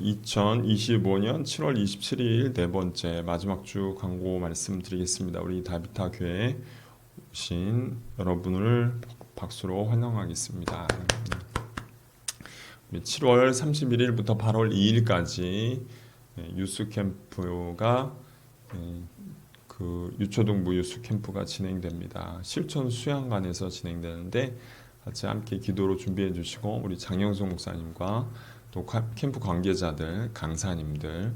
2025년 7월 27일 네 번째 마지막 주 광고 말씀드리겠습니다. 우리 다비타 교회에 오신 여러분을 박수로 환영하겠습니다. 우리 7월 31일부터 8월 2일까지 유스 캠프가 그 유초등부 유스 캠프가 진행됩니다. 실천 수양관에서 진행되는데 같이 함께 기도로 준비해 주시고 우리 장영수 목사님과 또 캠프 관계자들, 강사님들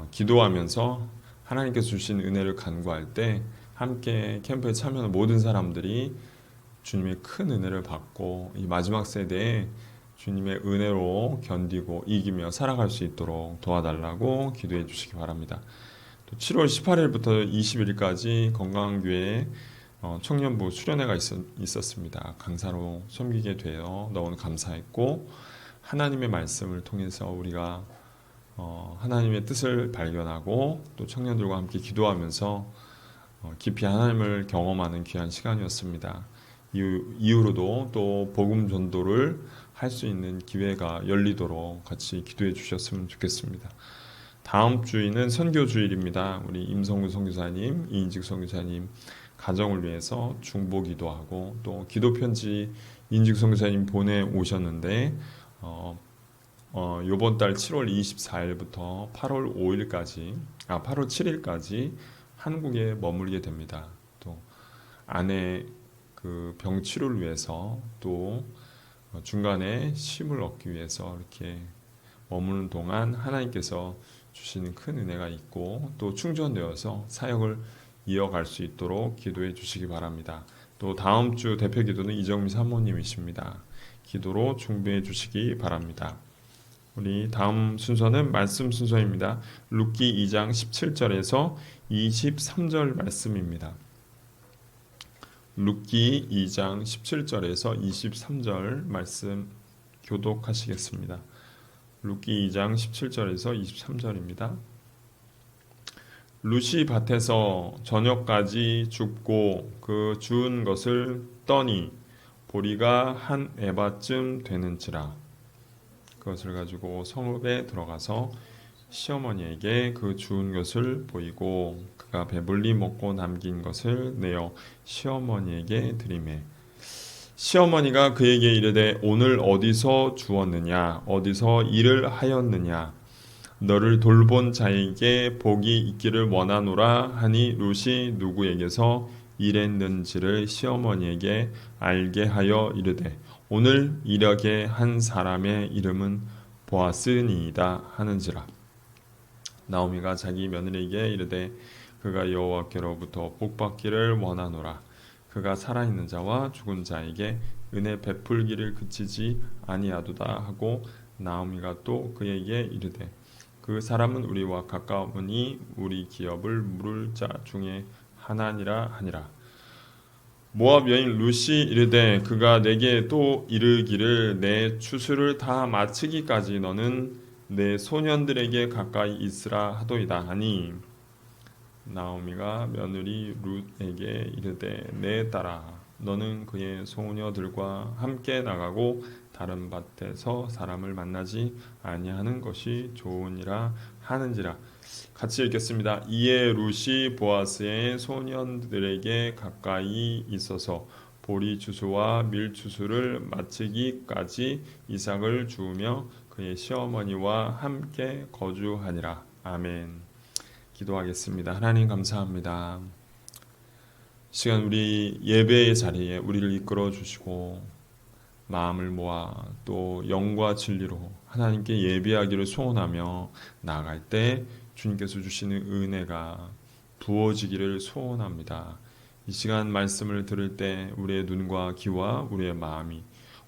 기도하면서 하나님께서 주신 은혜를 간구할 때 함께 캠프에 참여하는 모든 사람들이 주님의 큰 은혜를 받고 이 마지막 세대에 주님의 은혜로 견디고 이기며 살아갈 수 있도록 도와달라고 기도해 주시기 바랍니다. 또 7월 18일부터 20일까지 건강교회 청년부 수련회가 있었습니다. 강사로 섬기게 되어 너무 감사했고 하나님의 말씀을 통해서 우리가 하나님의 뜻을 발견하고 또 청년들과 함께 기도하면서 깊이 하나님을 경험하는 귀한 시간이었습니다. 이후로도 또 복음 전도를 할 수 있는 기회가 열리도록 같이 기도해 주셨으면 좋겠습니다. 다음 주일은 선교 주일입니다. 우리 임성구 선교사님, 이인직 선교사님 가정을 위해서 중보 기도하고 또 기도 편지 이인직 선교사님 보내 오셨는데 요번 달 7월 24일부터 8월 7일까지 한국에 머물게 됩니다. 또 아내 그 병 치료를 위해서 또 중간에 쉼을 얻기 위해서 이렇게 머무는 동안 하나님께서 주시는 큰 은혜가 있고 또 충전되어서 사역을 이어갈 수 있도록 기도해 주시기 바랍니다. 또 다음 주 대표 기도는 이정미 사모님이십니다. 기도로 준비해 주시기 바랍니다. 우리 다음 순서는 말씀 순서입니다. 룻기 2장 17절에서 23절 말씀입니다. 룻기 2장 17절에서 23절 말씀 교독하시겠습니다. 룻기 2장 17절에서 23절입니다. 룻이 밭에서 저녁까지 줍고 그 주운 것을 떠니 보리가 한 에바쯤 되는지라. 그것을 가지고 성읍에 들어가서 시어머니에게 그 주운 것을 보이고 그가 배불리 먹고 남긴 것을 내어 시어머니에게 드리매 시어머니가 그에게 이르되 오늘 어디서 주었느냐 어디서 일을 하였느냐 너를 돌본 자에게 복이 있기를 원하노라 하니 룻이 누구에게서 일했는지를 시어머니에게 알게 하여 이르되 오늘 이렇게 한 사람의 이름은 보아스니이다 하는지라. 나오미가 자기 며느리에게 이르되 그가 여호와께로부터 복받기를 원하노라. 그가 살아있는 자와 죽은 자에게 은혜 베풀기를 그치지 아니하도다 하고 나오미가 또 그에게 이르되 그 사람은 우리와 가까우니 우리 기업을 물을 자 중에 하나니라 하니라. 모압 여인 룻이 이르되 그가 내게 또 이르기를 내 추수를 다 마치기까지 너는 내 소년들에게 가까이 있으라 하도이다 하니 나오미가 며느리 룻에게 이르되 내 딸아 너는 그의 소녀들과 함께 나가고 다른 밭에서 사람을 만나지 아니하는 것이 좋으니라 하는지라. 같이 읽겠습니다. 이에 룻이 보아스의 소년들에게 가까이 있어서 보리 추수와 밀 추수를 마치기까지 이삭을 주우며 그의 시어머니와 함께 거주하니라. 아멘. 기도하겠습니다. 하나님 감사합니다. 시간 우리 예배의 자리에 우리를 이끌어 주시고 마음을 모아 또 영과 진리로 하나님께 예배하기를 소원하며 나아갈 때 주님께서 주시는 은혜가 부어지기를 소원합니다. 이 시간 말씀을 들을 때 우리의 눈과 귀와 우리의 마음이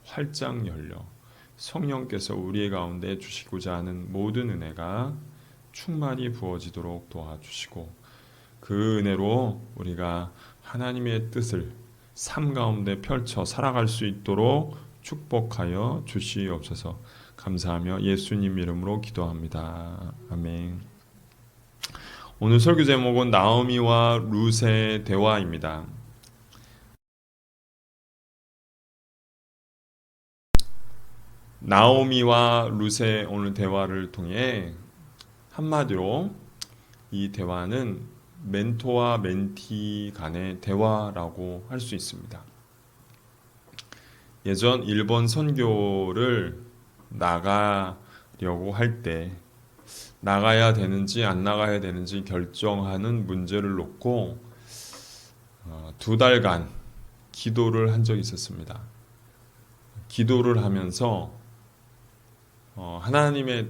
활짝 열려 성령께서 우리의 가운데 주시고자 하는 모든 은혜가 충만히 부어지도록 도와주시고 그 은혜로 우리가 하나님의 뜻을 삶 가운데 펼쳐 살아갈 수 있도록 축복하여 주시옵소서. 감사하며 예수님 이름으로 기도합니다. 아멘. 오늘 설교 제목은 나오미와 룻의 대화입니다. 나오미와 룻의 오늘 대화를 통해 한마디로 이 대화는 멘토와 멘티 간의 대화라고 할 수 있습니다. 예전 일본 선교를 나가려고 할 때 나가야 되는지 안 나가야 되는지 결정하는 문제를 놓고 2달간 기도를 한 적이 있었습니다. 기도를 하면서 하나님의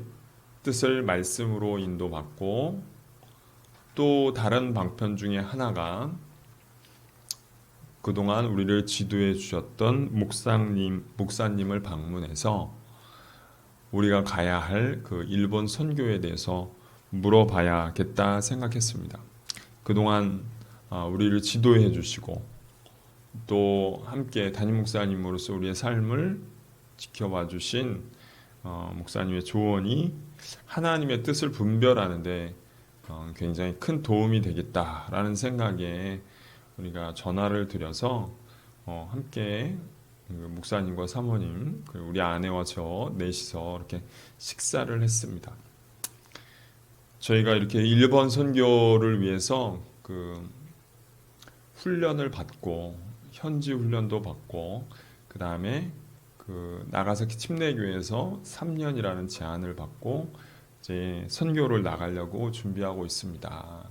뜻을 말씀으로 인도받고 또 다른 방편 중에 하나가 그동안 우리를 지도해 주셨던 목사님을 방문해서 우리가 가야 할 그 일본 선교에 대해서 물어봐야겠다 생각했습니다. 그동안 우리를 지도해 주시고 또 함께 담임 목사님으로서 우리의 삶을 지켜봐 주신 목사님의 조언이 하나님의 뜻을 분별하는데 굉장히 큰 도움이 되겠다라는 생각에 우리가 전화를 드려서 함께 목사님과 사모님 그리고 우리 아내와 저 넷이서 이렇게 식사를 했습니다. 저희가 이렇게 일본 선교를 위해서 그 훈련을 받고 현지 훈련도 받고 그 다음에 그 나가사키 침례교회에서 3년이라는 제안을 받고 이제 선교를 나가려고 준비하고 있습니다.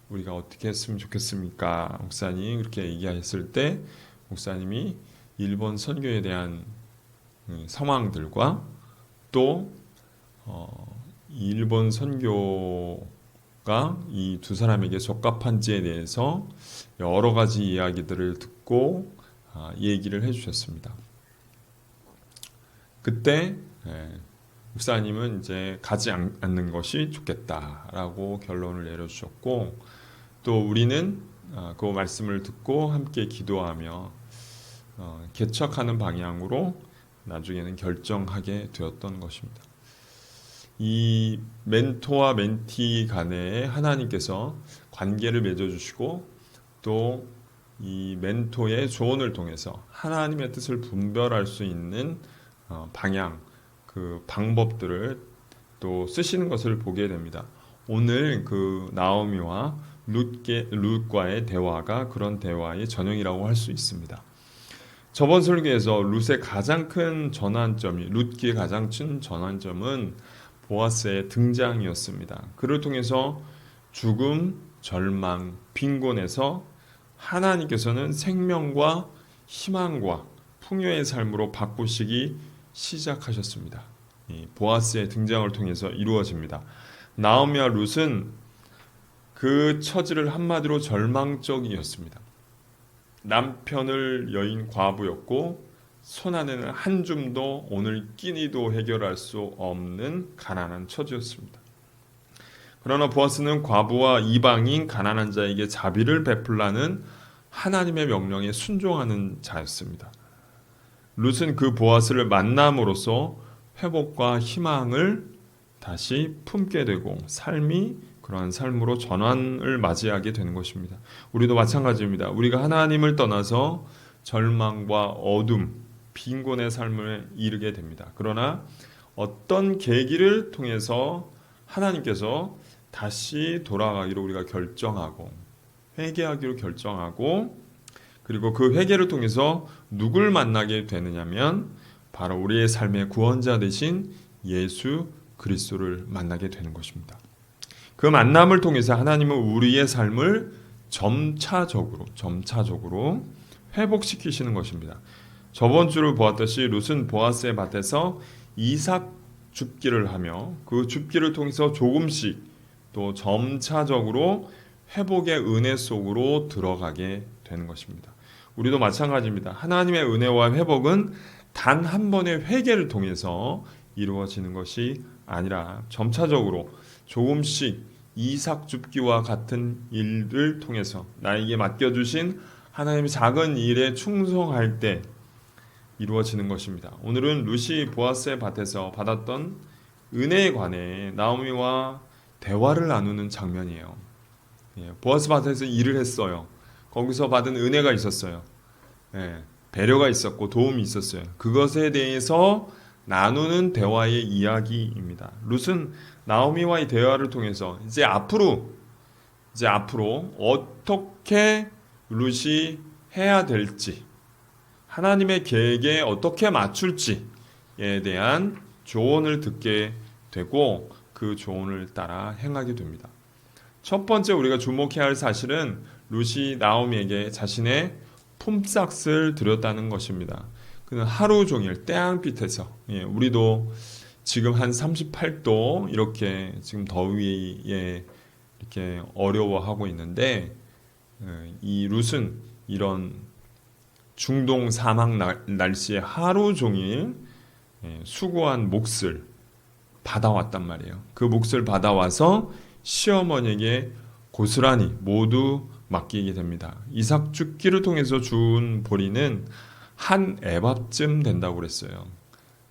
우리가 어떻게 했으면 좋겠습니까? 목사님 그렇게 얘기했을 때 목사님이 일본 선교에 대한 상황들과 또 일본 선교가 이 두 사람에게 적합한지에 대해서 여러 가지 이야기들을 듣고 얘기를 해주셨습니다. 그때 목사님은 이제 가지 않는 것이 좋겠다라고 결론을 내려주셨고 또 우리는 그 말씀을 듣고 함께 기도하며 개척하는 방향으로 나중에는 결정하게 되었던 것입니다. 이 멘토와 멘티 간에 하나님께서 관계를 맺어주시고 또 이 멘토의 조언을 통해서 하나님의 뜻을 분별할 수 있는 방향, 그 방법들을 또 쓰시는 것을 보게 됩니다. 오늘 그 나오미와 룻과의 대화가 그런 대화의 전형이라고 할 수 있습니다. 저번 설교에서 룻의 가장 큰 전환점이 룻기의 가장 큰 전환점은 보아스의 등장이었습니다. 그를 통해서 죽음, 절망, 빈곤에서 하나님께서는 생명과 희망과 풍요의 삶으로 바꾸시기 시작하셨습니다. 이 보아스의 등장을 통해서 이루어집니다. 나오미와 룻은 그 처지를 한마디로 절망적이었습니다. 남편을 여인 과부였고 손 안에는 한 줌도 오늘 끼니도 해결할 수 없는 가난한 처지였습니다. 그러나 보아스는 과부와 이방인 가난한 자에게 자비를 베풀라는 하나님의 명령에 순종하는 자였습니다. 룻은 그 보아스를 만남으로써 회복과 희망을 다시 품게 되고 삶이 그러한 삶으로 전환을 맞이하게 되는 것입니다. 우리도 마찬가지입니다. 우리가 하나님을 떠나서 절망과 어둠, 빈곤의 삶을 이르게 됩니다. 그러나 어떤 계기를 통해서 하나님께서 다시 돌아가기로 우리가 결정하고 회개하기로 결정하고 그리고 그 회개를 통해서 누굴 만나게 되느냐면 바로 우리의 삶의 구원자 되신 예수 그리스도를 만나게 되는 것입니다. 그 만남을 통해서 하나님은 우리의 삶을 점차적으로 회복시키시는 것입니다. 저번 주를 보았듯이 룻은 보아스의 밭에서 이삭 줍기를 하며 그 줍기를 통해서 조금씩 또 점차적으로 회복의 은혜 속으로 들어가게 되는 것입니다. 우리도 마찬가지입니다. 하나님의 은혜와 회복은 단 한 번의 회개를 통해서 이루어지는 것이 아니라 점차적으로 조금씩 이삭 줍기와 같은 일을 통해서 나에게 맡겨주신 하나님의 작은 일에 충성할 때 이루어지는 것입니다. 오늘은 룻이 보아스의 밭에서 받았던 은혜에 관해 나오미와 대화를 나누는 장면이에요. 보아스 밭에서 일을 했어요. 거기서 받은 은혜가 있었어요. 배려가 있었고 도움이 있었어요. 그것에 대해서 나누는 대화의 이야기입니다. 룻은 나오미와의 대화를 통해서 이제 앞으로 어떻게 룻이 해야 될지, 하나님의 계획에 어떻게 맞출지에 대한 조언을 듣게 되고 그 조언을 따라 행하게 됩니다. 첫 번째 우리가 주목해야 할 사실은 룻이 나오미에게 자신의 품삯을 드렸다는 것입니다. 그는 하루 종일 태양빛에서, 우리도 지금 한 38도 이렇게 지금 더위에 이렇게 어려워하고 있는데, 이 룻은 이런 중동 사막 날씨에 하루 종일 수고한 몫을 받아왔단 말이에요. 그 몫을 받아와서 시어머니에게 고스란히 모두 맡기게 됩니다. 이삭 죽기를 통해서 준 보리는 한 에밥쯤 된다고 그랬어요.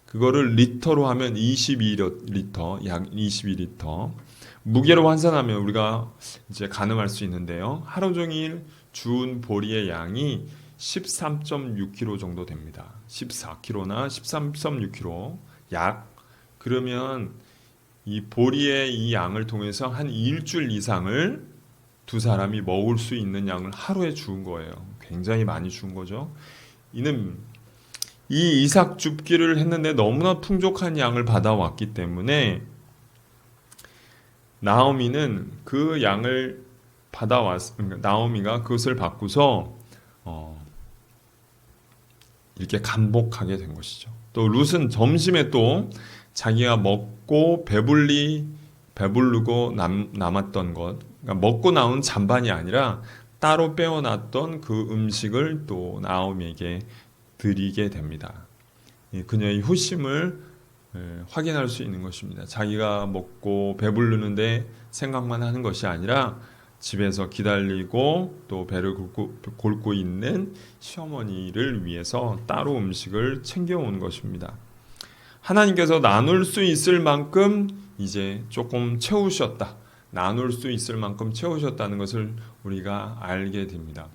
그거를 리터로 하면 22리터, 약 22리터. 무게로 환산하면 우리가 이제 가늠할 수 있는데요. 하루 종일 준 보리의 양이 13.6kg 정도 됩니다. 14kg나 13.6kg 약. 그러면 이 보리의 이 양을 통해서 한 일주일 이상을 두 사람이 먹을 수 있는 양을 하루에 준 거예요. 굉장히 많이 준 거죠. 이는 이 이삭 줍기를 했는데 너무나 풍족한 양을 받아왔기 때문에 나오미는 그 양을 나오미가 그것을 받고서 이렇게 간복하게 된 것이죠. 또 룻은 점심에 또 자기가 먹고 배부르고 남았던 것, 그러니까 먹고 나온 잔반이 아니라 따로 빼어놨던 그 음식을 또 나오미에게 드리게 됩니다. 그녀의 효심을 확인할 수 있는 것입니다. 자기가 먹고 배부르는데 생각만 하는 것이 아니라 집에서 기다리고 또 배를 곪고 있는 시어머니를 위해서 따로 음식을 챙겨온 것입니다. 하나님께서 나눌 수 있을 만큼 이제 조금 채우셨다. 나눌 수 있을 만큼 채우셨다는 것을 우리가 알게 됩니다.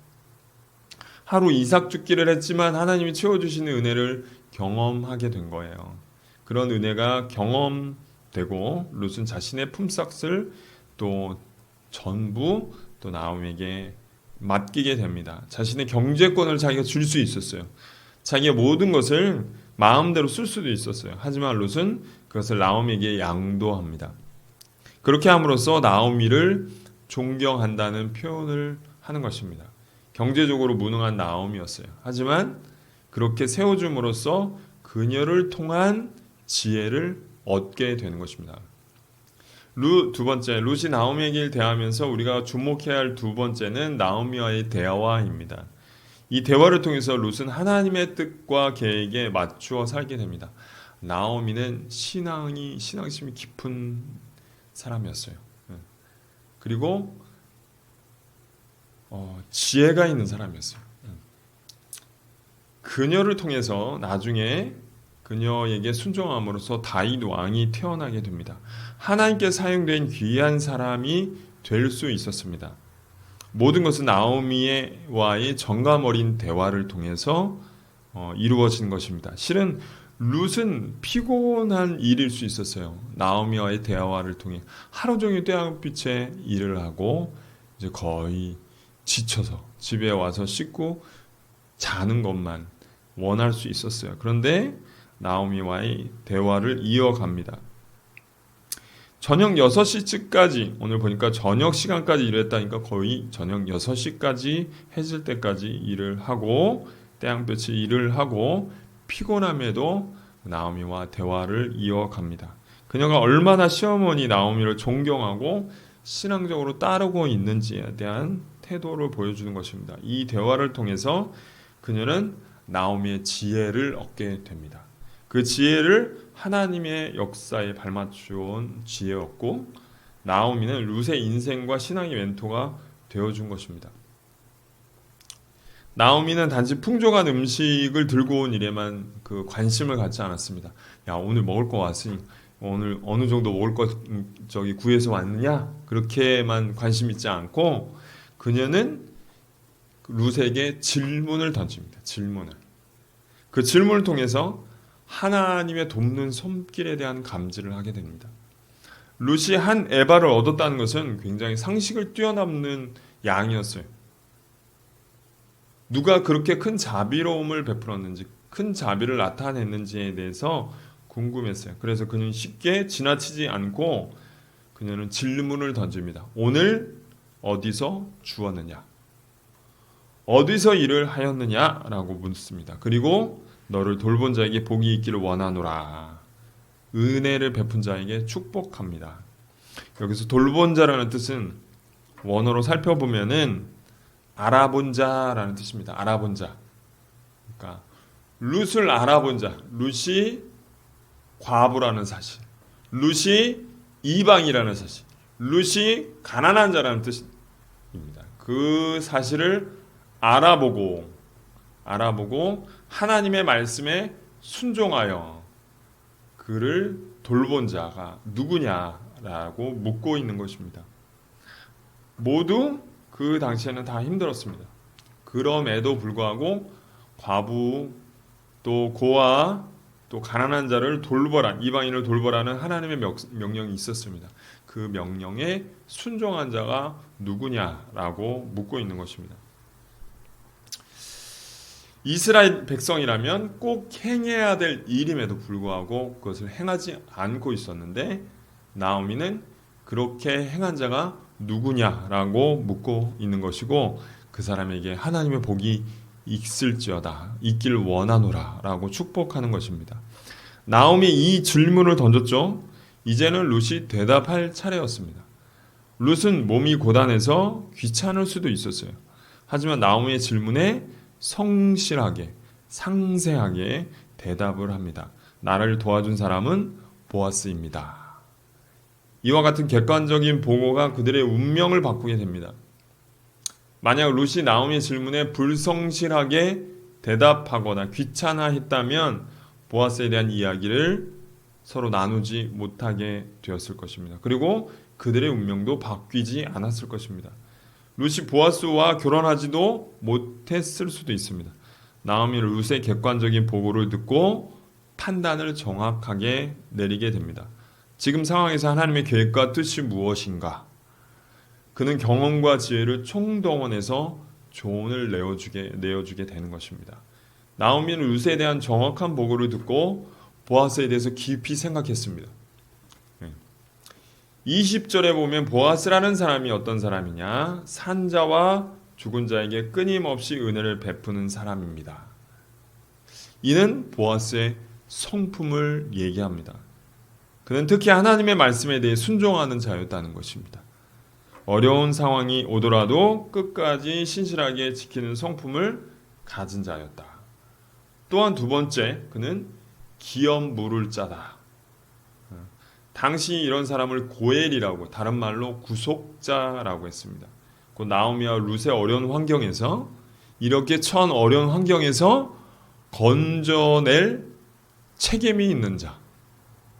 하루 이삭 죽기를 했지만 하나님이 채워주시는 은혜를 경험하게 된 거예요. 그런 은혜가 경험되고 룻은 자신의 품삯을 또 전부 또 나오미에게 맡기게 됩니다. 자신의 경제권을 자기가 줄 수 있었어요. 자기의 모든 것을 마음대로 쓸 수도 있었어요. 하지만 룻은 그것을 나오미에게 양도합니다. 그렇게 함으로써 나오미를 존경한다는 표현을 하는 것입니다. 경제적으로 무능한 나오미였어요. 하지만 그렇게 세워줌으로써 그녀를 통한 지혜를 얻게 되는 것입니다. 두 번째, 룻이 나오미에게 대하면서 우리가 주목해야 할 두 번째는 나오미와의 대화입니다. 이 대화를 통해서 룻은 하나님의 뜻과 계획에 맞추어 살게 됩니다. 나오미는 신앙심이 깊은 사람이었어요. 그리고 지혜가 있는 사람이었어요. 그녀를 통해서 나중에 그녀에게 순종함으로써 다윗 왕이 태어나게 됩니다. 하나님께 사용된 귀한 사람이 될 수 있었습니다. 모든 것은 나오미와의 정감 어린 대화를 통해서 이루어진 것입니다. 실은 룻은 피곤한 일일 수 있었어요. 나오미와의 대화를 통해 하루 종일 태양빛에 일을 하고 이제 거의 지쳐서 집에 와서 씻고 자는 것만 원할 수 있었어요. 그런데 나오미와의 대화를 이어갑니다. 저녁 6시쯤까지, 오늘 보니까 저녁 시간까지 일했다니까 거의 저녁 6시까지 해질 때까지 일을 하고 태양볕에 일을 하고 피곤함에도 나오미와 대화를 이어갑니다. 그녀가 얼마나 시어머니 나오미를 존경하고 신앙적으로 따르고 있는지에 대한 태도를 보여주는 것입니다. 이 대화를 통해서 그녀는 나오미의 지혜를 얻게 됩니다. 그 지혜를 하나님의 역사에 발맞추어온 지혜였고 나오미는 룻의 인생과 신앙의 멘토가 되어준 것입니다. 나오미는 단지 풍족한 음식을 들고 온 일에만 그 관심을 갖지 않았습니다. 야, 오늘 먹을 거 왔으니 오늘 어느 정도 먹을 거 구해서 왔느냐? 그렇게만 관심 있지 않고 그녀는 룻에게 질문을 던집니다. 질문을. 그 질문을 통해서 하나님의 돕는 손길에 대한 감지를 하게 됩니다. 룻이 한 에바를 얻었다는 것은 굉장히 상식을 뛰어넘는 양이었어요. 누가 그렇게 큰 자비로움을 베풀었는지, 큰 자비를 나타냈는지에 대해서 궁금했어요. 그래서 그는 쉽게 지나치지 않고 그녀는 질문을 던집니다. 오늘 어디서 주었느냐? 어디서 일을 하였느냐라고 묻습니다. 그리고 너를 돌본 자에게 복이 있기를 원하노라. 은혜를 베푼 자에게 축복합니다. 여기서 돌본 자라는 뜻은 원어로 살펴보면은 알아본 자라는 뜻입니다. 알아본 자. 그러니까 룻을 알아본 자. 룻이 과부라는 사실. 룻이 이방이라는 사실. 룻이 가난한 자라는 뜻입니다. 그 사실을 알아보고 하나님의 말씀에 순종하여 그를 돌본 자가 누구냐라고 묻고 있는 것입니다. 모두 그 당시에는 다 힘들었습니다. 그럼에도 불구하고 과부 또 고아 또 가난한 자를 돌보라, 이방인을 돌보라는 하나님의 명령이 있었습니다. 그 명령에 순종한 자가 누구냐라고 묻고 있는 것입니다. 이스라엘 백성이라면 꼭 행해야 될 일임에도 불구하고 그것을 행하지 않고 있었는데 나오미는 그렇게 행한 자가 누구냐라고 묻고 있는 것이고 그 사람에게 하나님의 복이 있을지어다, 있길 원하노라 라고 축복하는 것입니다. 나오미 이 질문을 던졌죠. 이제는 룻이 대답할 차례였습니다. 룻은 몸이 고단해서 귀찮을 수도 있었어요. 하지만 나오미의 질문에 성실하게 상세하게 대답을 합니다. 나를 도와준 사람은 보아스입니다. 이와 같은 객관적인 보고가 그들의 운명을 바꾸게 됩니다. 만약 룻이 나오미의 질문에 불성실하게 대답하거나 귀찮아했다면 보아스에 대한 이야기를 서로 나누지 못하게 되었을 것입니다. 그리고 그들의 운명도 바뀌지 않았을 것입니다. 룻이 보아스와 결혼하지도 못했을 수도 있습니다. 나오미는 룻의 객관적인 보고를 듣고 판단을 정확하게 내리게 됩니다. 지금 상황에서 하나님의 계획과 뜻이 무엇인가? 그는 경험과 지혜를 총동원해서 조언을 내어주게 되는 것입니다. 나오미는 룻에 대한 정확한 보고를 듣고 보아스에 대해서 깊이 생각했습니다. 20절에 보면 보아스라는 사람이 어떤 사람이냐? 산자와 죽은 자에게 끊임없이 은혜를 베푸는 사람입니다. 이는 보아스의 성품을 얘기합니다. 그는 특히 하나님의 말씀에 대해 순종하는 자였다는 것입니다. 어려운 상황이 오더라도 끝까지 신실하게 지키는 성품을 가진 자였다. 또한 두 번째, 그는 기업 물을 자다. 당시 이런 사람을 고엘이라고, 다른 말로 구속자라고 했습니다. 그 나오미와 룻의 어려운 환경에서, 이렇게 처한 어려운 환경에서 건져낼 책임이 있는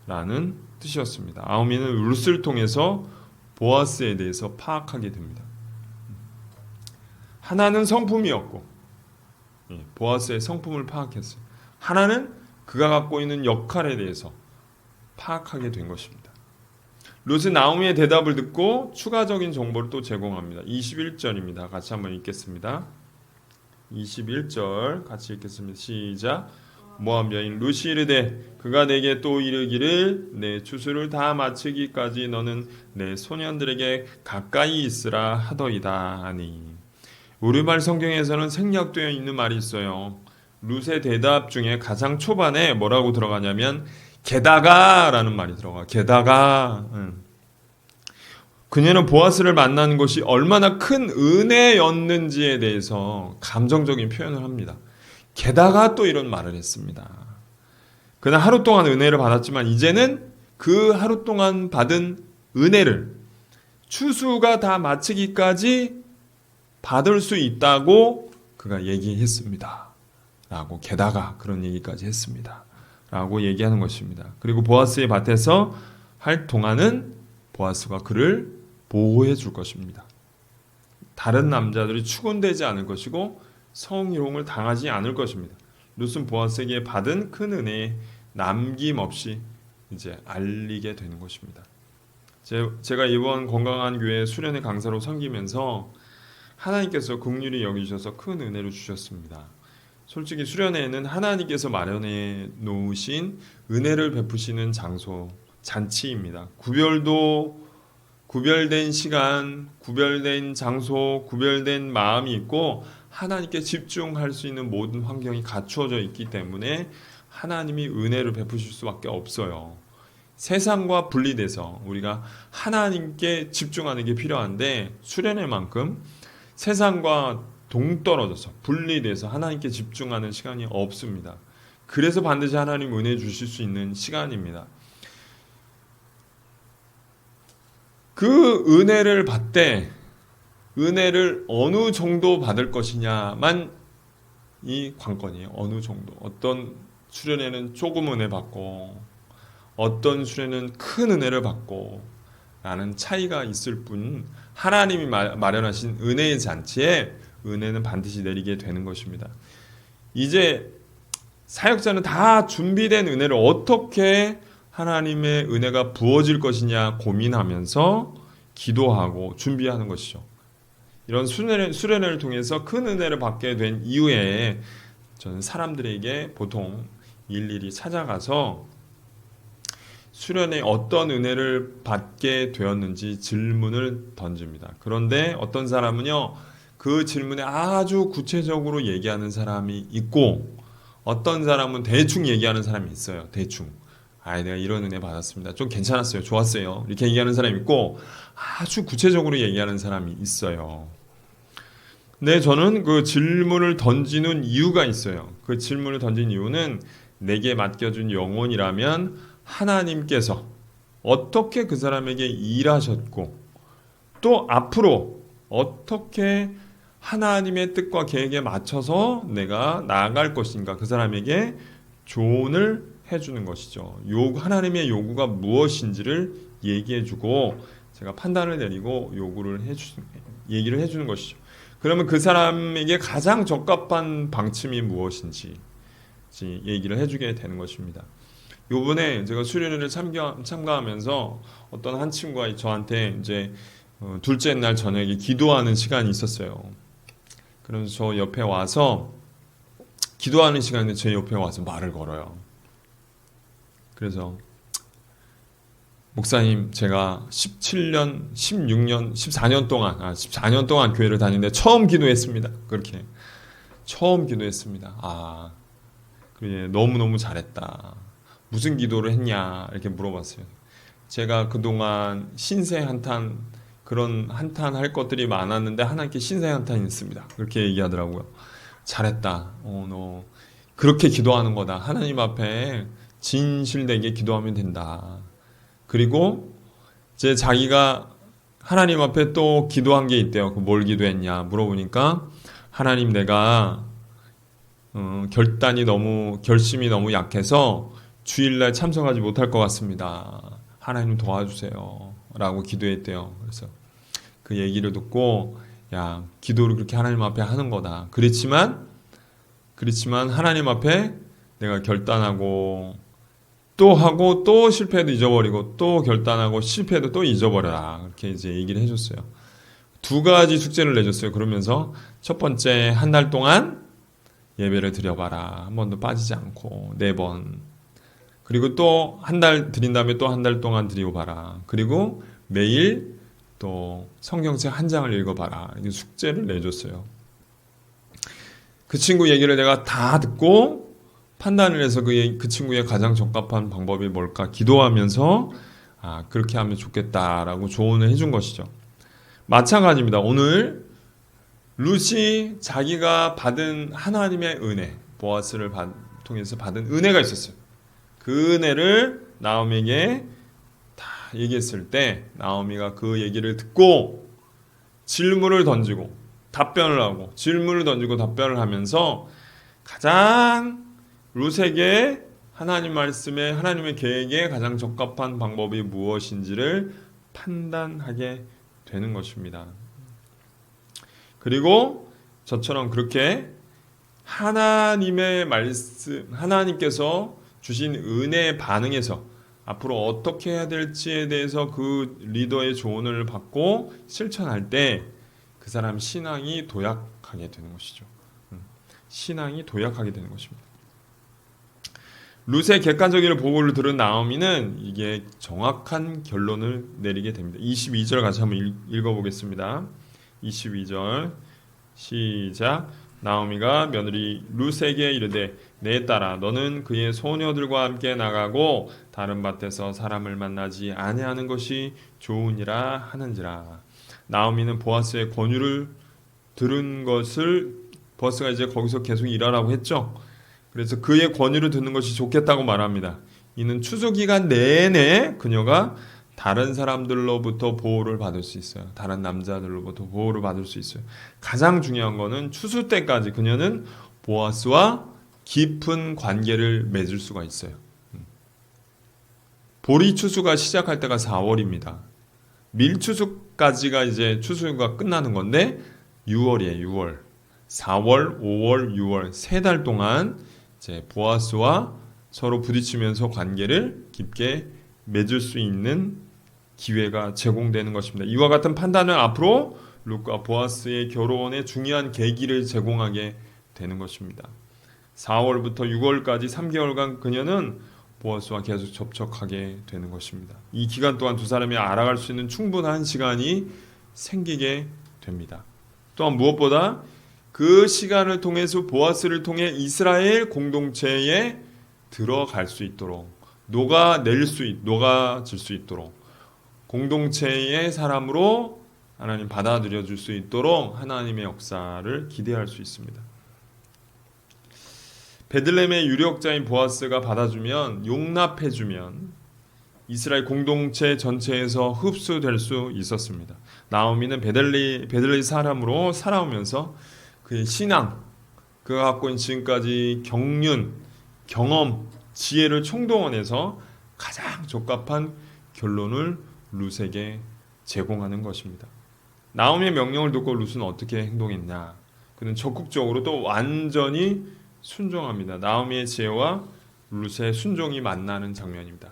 자라는 뜻이었습니다. 나오미는 룻을 통해서 보아스에 대해서 파악하게 됩니다. 하나는 성품이었고 보아스의 성품을 파악했어요. 하나는 그가 갖고 있는 역할에 대해서 파악하게 된 것입니다. 룻은 나오미의 대답을 듣고 추가적인 정보를 또 제공합니다. 21절입니다. 같이 한번 읽겠습니다. 21절 같이 읽겠습니다. 시작. 모압 여인 룻이 이르되 그가 내게 또 이르기를 내 추수를 다 마치기까지 너는 내 소년들에게 가까이 있으라 하더이다 하니. 우리말 성경에서는 생략되어 있는 말이 있어요. 룻의 대답 중에 가장 초반에 뭐라고 들어가냐면 게다가라는 말이 들어가. 게다가 그녀는 보아스를 만나는 것이 얼마나 큰 은혜였는지에 대해서 감정적인 표현을 합니다. 게다가 또 이런 말을 했습니다. 그는 하루 동안 은혜를 받았지만 이제는 그 하루 동안 받은 은혜를 추수가 다 마치기까지 받을 수 있다고 그가 얘기했습니다. 라고 게다가 그런 얘기까지 했습니다. 라고 얘기하는 것입니다. 그리고 보아스의 밭에서 할 동안은 보아스가 그를 보호해 줄 것입니다. 다른 남자들이 추곤되지 않을 것이고 성희롱을 당하지 않을 것입니다. 룻은 보아스에게 받은 큰 은혜 남김없이 이제 알리게 되는 것입니다. 제가 이번 건강한 교회 수련회 강사로 섬기면서 하나님께서 긍휼히 여기셔서 큰 은혜를 주셨습니다. 솔직히 수련회는 하나님께서 마련해 놓으신 은혜를 베푸시는 장소, 잔치입니다. 구별된 시간, 구별된 장소, 구별된 마음이 있고 하나님께 집중할 수 있는 모든 환경이 갖추어져 있기 때문에 하나님이 은혜를 베푸실 수밖에 없어요. 세상과 분리돼서 우리가 하나님께 집중하는 게 필요한데 수련회만큼 세상과 동떨어져서 분리돼서 하나님께 집중하는 시간이 없습니다. 그래서 반드시 하나님 은혜 주실 수 있는 시간입니다. 그 은혜를 받되 은혜를 어느 정도 받을 것이냐만 이 관건이에요. 어느 정도. 어떤 수련회는 조금 은혜 받고 어떤 수련회는 큰 은혜를 받고 라는 차이가 있을 뿐 하나님이 마련하신 은혜의 잔치에 은혜는 반드시 내리게 되는 것입니다. 이제 사역자는 다 준비된 은혜를 어떻게 하나님의 은혜가 부어질 것이냐 고민하면서 기도하고 준비하는 것이죠. 이런 수련회를 통해서 큰 은혜를 받게 된 이후에 저는 사람들에게 보통 일일이 찾아가서 수련회 어떤 은혜를 받게 되었는지 질문을 던집니다. 그런데 어떤 사람은요, 그 질문에 아주 구체적으로 얘기하는 사람이 있고, 어떤 사람은 대충 얘기하는 사람이 있어요. 대충. 내가 이런 은혜 받았습니다. 좀 괜찮았어요. 좋았어요. 이렇게 얘기하는 사람이 있고, 아주 구체적으로 얘기하는 사람이 있어요. 근데 저는 그 질문을 던지는 이유가 있어요. 그 질문을 던진 이유는 내게 맡겨준 영혼이라면 하나님께서 어떻게 그 사람에게 일하셨고 또 앞으로 어떻게 하나님의 뜻과 계획에 맞춰서 내가 나아갈 것인가 그 사람에게 조언을 해주는 것이죠. 하나님의 요구가 무엇인지를 얘기해주고 제가 판단을 내리고 얘기를 해주는 것이죠. 그러면 그 사람에게 가장 적합한 방침이 무엇인지 얘기를 해주게 되는 것입니다. 요번에 제가 수련회를 참가하면서 어떤 한 친구가 저한테 이제 둘째 날 저녁에 기도하는 시간이 있었어요. 그래서 저 옆에 와서 기도하는 시간에 제 옆에 와서 말을 걸어요. 그래서 목사님, 제가 17년, 16년, 14년 동안 교회를 다니는데 처음 기도했습니다. 그렇게 처음 기도했습니다. 그래, 너무너무 잘했다. 무슨 기도를 했냐 이렇게 물어봤어요. 제가 그동안 신세 한탄 그런 한탄 할 것들이 많았는데 하나님께 신세 한탄이 있습니다. 그렇게 얘기하더라고요. 잘했다. 너 그렇게 기도하는 거다. 하나님 앞에 진실되게 기도하면 된다. 그리고 이제 자기가 하나님 앞에 또 기도한 게 있대요. 뭘 기도했냐 물어보니까 하나님 내가 결심이 너무 약해서 주일날 참석하지 못할 것 같습니다. 하나님 도와주세요. 라고 기도했대요. 그래서 그 얘기를 듣고 야, 기도를 그렇게 하나님 앞에 하는 거다. 그렇지만 하나님 앞에 내가 결단하고 또 하고 또 실패해도 잊어버리고 또 결단하고 실패해도 또 잊어버려라. 그렇게 이제 얘기를 해줬어요. 두 가지 숙제를 내줬어요. 그러면서 첫 번째 한 달 동안 예배를 드려봐라. 한 번도 빠지지 않고 4번. 그리고 또 한 달 드린 다음에 또 한 달 동안 드리고 봐라. 그리고 매일 또 성경책 한 장을 읽어봐라. 이게 숙제를 내줬어요. 그 친구 얘기를 내가 다 듣고 판단을 해서 그 친구의 가장 적합한 방법이 뭘까 기도하면서 그렇게 하면 좋겠다라고 조언을 해준 것이죠. 마찬가지입니다. 오늘 룻이 자기가 받은 하나님의 은혜, 보아스를 통해서 받은 은혜가 있었어요. 그 은혜를 나오미에게 다 얘기했을 때 나오미가 그 얘기를 듣고 질문을 던지고 답변을 하고 질문을 던지고 답변을 하면서 가장 룻에게 하나님 말씀에 하나님의 계획에 가장 적합한 방법이 무엇인지를 판단하게 되는 것입니다. 그리고 저처럼 그렇게 하나님의 말씀, 하나님께서 주신 은혜에 반응해서 앞으로 어떻게 해야 될지에 대해서 그 리더의 조언을 받고 실천할 때 그 사람 신앙이 도약하게 되는 것이죠. 신앙이 도약하게 되는 것입니다. 룻의 객관적인 보고를 들은 나오미는 이게 정확한 결론을 내리게 됩니다. 22절 같이 한번 읽어보겠습니다. 22절 시작. 나오미가 며느리 룻에게 이르되 내 딸아 너는 그의 소녀들과 함께 나가고 다른 밭에서 사람을 만나지 아니하는 것이 좋으니라 하는지라. 나오미는 보아스의 권유를 들은 것을 보아스가 이제 거기서 계속 일하라고 했죠. 그래서 그의 권유를 듣는 것이 좋겠다고 말합니다. 이는 추수 기간 내내 그녀가 다른 사람들로부터 보호를 받을 수 있어요. 다른 남자들로부터 보호를 받을 수 있어요. 가장 중요한 거는 추수 때까지 그녀는 보아스와 깊은 관계를 맺을 수가 있어요. 보리 추수가 시작할 때가 4월입니다. 밀추수까지가 이제 추수가 끝나는 건데 6월이에요. 6월. 4월, 5월, 6월 세 달 동안 이제 보아스와 서로 부딪히면서 관계를 깊게 맺을 수 있는 기회가 제공되는 것입니다. 이와 같은 판단은 앞으로 룻과 보아스의 결혼의 중요한 계기를 제공하게 되는 것입니다. 4월부터 6월까지 3개월간 그녀는 보아스와 계속 접촉하게 되는 것입니다. 이 기간 동안 두 사람이 알아갈 수 있는 충분한 시간이 생기게 됩니다. 또한 무엇보다 그 시간을 통해서 보아스를 통해 이스라엘 공동체에 들어갈 수 있도록 녹아질 수 있도록 공동체의 사람으로 하나님 받아들여 줄 수 있도록 하나님의 역사를 기대할 수 있습니다. 베들레헴의 유력자인 보아스가 받아주면 용납해주면 이스라엘 공동체 전체에서 흡수될 수 있었습니다. 나오미는 베들레헴 사람으로 살아오면서 그의 신앙, 그가 갖고 있는 지금까지 경륜, 경험, 지혜를 총동원해서 가장 적합한 결론을 룻에게 제공하는 것입니다. 나오미의 명령을 듣고 룻은 어떻게 행동했냐? 그는 적극적으로 또 완전히 순종합니다. 나오미의 지혜와 룻의 순종이 만나는 장면입니다.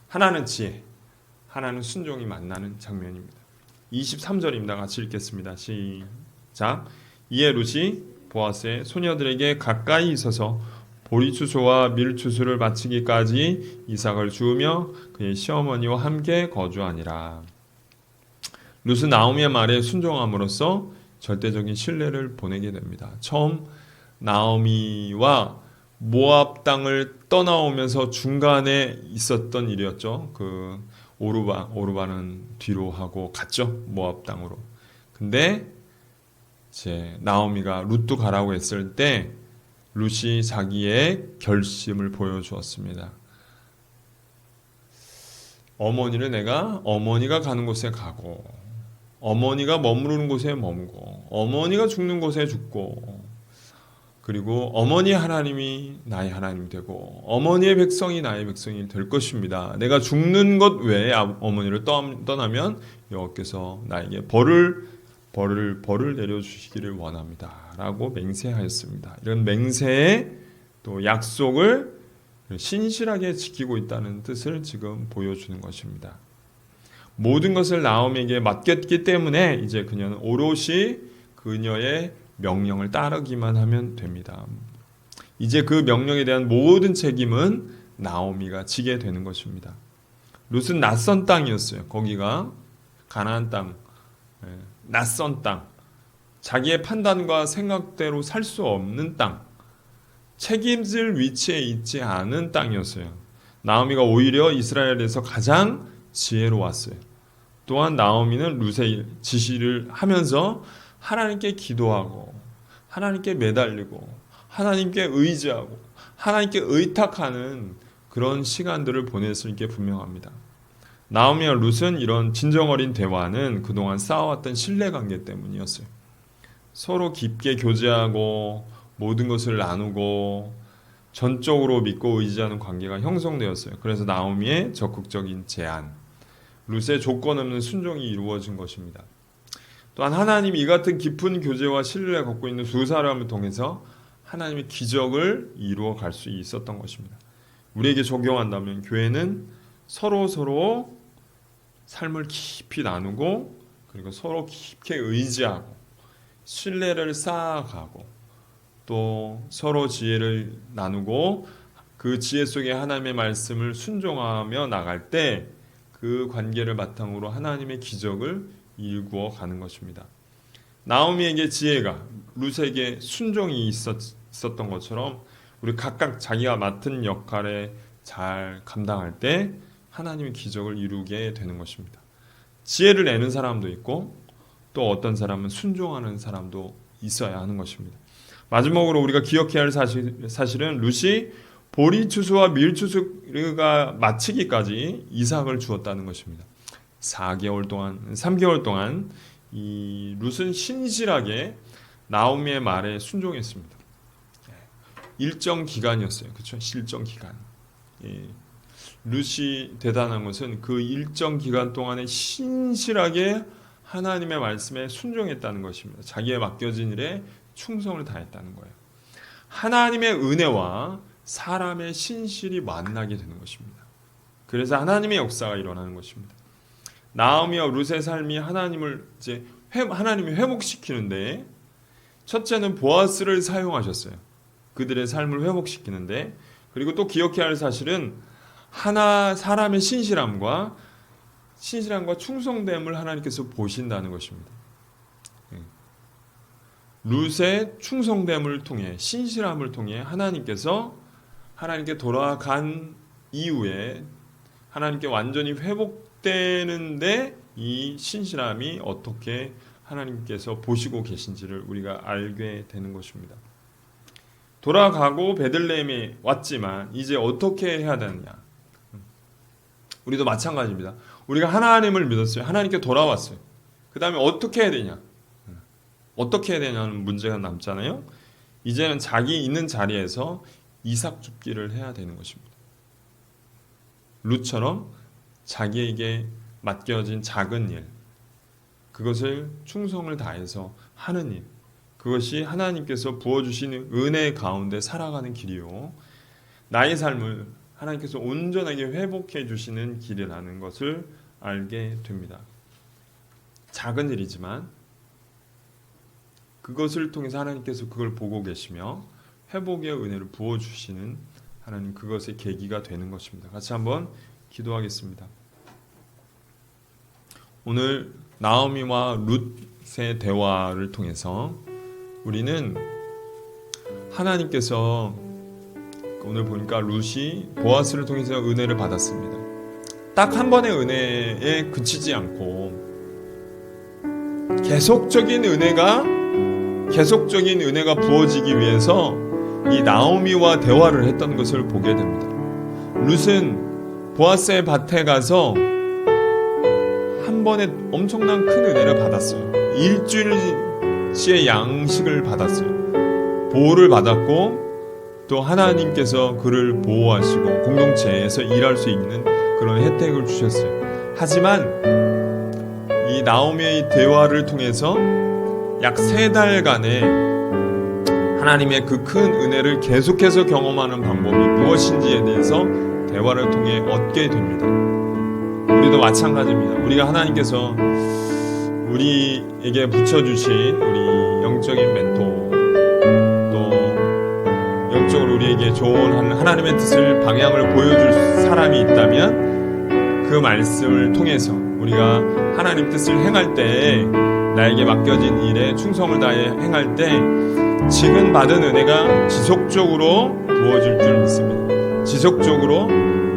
하나는 지혜, 하나는 순종이 만나는 장면입니다. 23절입니다. 같이 읽겠습니다. 시작. 이에 룻이 보아스의 소녀들에게 가까이 있어서 보리추수와 밀추수를 마치기까지 이삭을 주우며 그의 시어머니와 함께 거주하니라. 룻은 나오미의 말에 순종함으로써 절대적인 신뢰를 보내게 됩니다. 처음 나오미와 모압 땅을 떠나오면서 중간에 있었던 일이었죠. 그 오르바는 뒤로 하고 갔죠. 모압 땅으로. 근데 이제 나오미가 룻도 가라고 했을 때 룻이 자기의 결심을 보여주었습니다. 어머니가 가는 곳에 가고 어머니가 머무르는 곳에 머무고 어머니가 죽는 곳에 죽고 그리고 어머니의 하나님이 나의 하나님이 되고 어머니의 백성이 나의 백성이 될 것입니다. 내가 죽는 것 외에 어머니를 떠나면 여호와께서 나에게 벌을 내려주시기를 원합니다. 라고 맹세하였습니다. 이런 맹세의 또 약속을 신실하게 지키고 있다는 뜻을 지금 보여주는 것입니다. 모든 것을 나오미에게 맡겼기 때문에 이제 그녀는 오롯이 그녀의 명령을 따르기만 하면 됩니다. 이제 그 명령에 대한 모든 책임은 나오미가 지게 되는 것입니다. 룻은 낯선 땅이었어요. 거기가 가나안 땅, 낯선 땅, 자기의 판단과 생각대로 살 수 없는 땅, 책임질 위치에 있지 않은 땅이었어요. 나오미가 오히려 이스라엘에서 가장 지혜로웠어요. 또한 나오미는 룻의 지시를 하면서 하나님께 기도하고 하나님께 매달리고 하나님께 의지하고 하나님께 의탁하는 그런 시간들을 보냈을 게 분명합니다. 나오미와 룻은 이런 진정 어린 대화는 그동안 쌓아왔던 신뢰관계 때문이었어요. 서로 깊게 교제하고 모든 것을 나누고 전적으로 믿고 의지하는 관계가 형성되었어요. 그래서 나오미의 적극적인 제안, 룻의 조건 없는 순종이 이루어진 것입니다. 또한 하나님이 이 같은 깊은 교제와 신뢰를 갖고 있는 두 사람을 통해서 하나님의 기적을 이루어 갈 수 있었던 것입니다. 우리에게 적용한다면 교회는 서로 삶을 깊이 나누고 그리고 서로 깊게 의지하고 신뢰를 쌓아가고 또 서로 지혜를 나누고 그 지혜 속에 하나님의 말씀을 순종하며 나갈 때 그 관계를 바탕으로 하나님의 기적을 일구어 가는 것입니다. 나오미에게 지혜가 룻에게 순종이 있었던 것처럼 우리 각각 자기가 맡은 역할에 잘 감당할 때 하나님의 기적을 이루게 되는 것입니다. 지혜를 내는 사람도 있고 또 어떤 사람은 순종하는 사람도 있어야 하는 것입니다. 마지막으로 우리가 기억해야 할 사실은 룻이 보리 추수와 밀 추수가 마치기까지 이삭을 주었다는 것입니다. 3개월 동안 이 룻은 신실하게 나오미의 말에 순종했습니다. 일정 기간이었어요. 그렇죠? 일정 기간. 룻이 대단한 것은 그 일정 기간 동안에 신실하게 하나님의 말씀에 순종했다는 것입니다. 자기의 맡겨진 일에 충성을 다했다는 거예요. 하나님의 은혜와 사람의 신실이 만나게 되는 것입니다. 그래서 하나님의 역사가 일어나는 것입니다. 나오미와 룻의 삶이 하나님이 회복시키는데 첫째는 보아스를 사용하셨어요. 그들의 삶을 회복시키는데 그리고 또 기억해야 할 사실은 사람의 신실함과 충성됨을 하나님께서 보신다는 것입니다. 룻의 충성됨을 통해 신실함을 통해 하나님께 돌아간 이후에 하나님께 완전히 회복되는데 이 신실함이 어떻게 하나님께서 보시고 계신지를 우리가 알게 되는 것입니다. 돌아가고 베들레헴에 왔지만 이제 어떻게 해야 되느냐? 우리도 마찬가지입니다. 우리가 하나님을 믿었어요. 하나님께 돌아왔어요. 그 다음에 어떻게 해야 되냐? 어떻게 해야 되냐는 문제가 남잖아요. 이제는 자기 있는 자리에서 이삭 줍기를 해야 되는 것입니다. 룻처럼 자기에게 맡겨진 작은 일, 그것을 충성을 다해서 하는 일, 그것이 하나님께서 부어주시는 은혜 가운데 살아가는 길이요, 나의 삶을 하나님께서 온전하게 회복해 주시는 길이라는 것을 알게 됩니다. 작은 일이지만 그것을 통해서 하나님께서 그걸 보고 계시며 회복의 은혜를 부어주시는 하나님, 그것의 계기가 되는 것입니다. 같이 한번 기도하겠습니다. 오늘 나오미와 룻의 대화를 통해서 우리는 하나님께서 오늘 보니까 룻이 보아스를 통해서 은혜를 받았습니다. 딱 한 번의 은혜에 그치지 않고 계속적인 은혜가 부어지기 위해서 이 나오미와 대화를 했던 것을 보게 됩니다. 룻은 보아스의 밭에 가서 한 번에 엄청난 큰 은혜를 받았어요. 일주일치의 양식을 받았어요. 보호를 받았고 또 하나님께서 그를 보호하시고 공동체에서 일할 수 있는 그런 혜택을 주셨어요. 하지만 이 나오미의 대화를 통해서 약 3달간의 하나님의 그 큰 은혜를 계속해서 경험하는 방법이 무엇인지에 대해서 대화를 통해 얻게 됩니다. 우리도 마찬가지입니다. 우리가 하나님께서 우리에게 붙여주신 우리 영적인 멘토, 또 영적으로 우리에게 좋은 하나님의 뜻을, 방향을 보여줄 사람이 있다면 그 말씀을 통해서 우리가 하나님 뜻을 행할 때, 나에게 맡겨진 일에 충성을 다해 행할 때 지금 받은 은혜가 지속적으로 부어질 줄 믿습니다. 지속적으로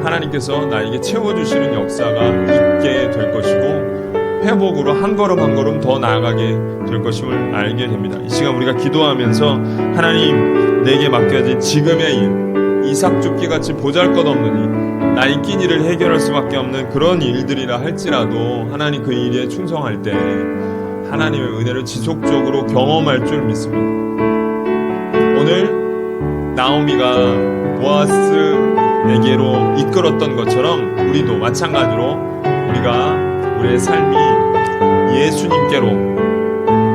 하나님께서 나에게 채워주시는 역사가 있게 될 것이고 회복으로 한 걸음 한 걸음 더 나아가게 될 것임을 알게 됩니다. 이 시간 우리가 기도하면서 하나님, 내게 맡겨진 지금의 일, 이삭 줍기같이 보잘것없는 일, 나의 낀 일을 해결할 수밖에 없는 그런 일들이라 할지라도 하나님 그 일에 충성할 때 하나님의 은혜를 지속적으로 경험할 줄 믿습니다. 오늘 나오미가 보아스에게로 이끌었던 것처럼 우리도 마찬가지로 우리의 삶이 예수님께로,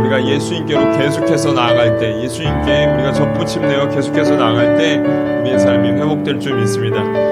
우리가 예수님께로 계속해서 나아갈 때, 예수님께 우리가 접붙임 내어 계속해서 나아갈 때 우리의 삶이 회복될 줄 믿습니다.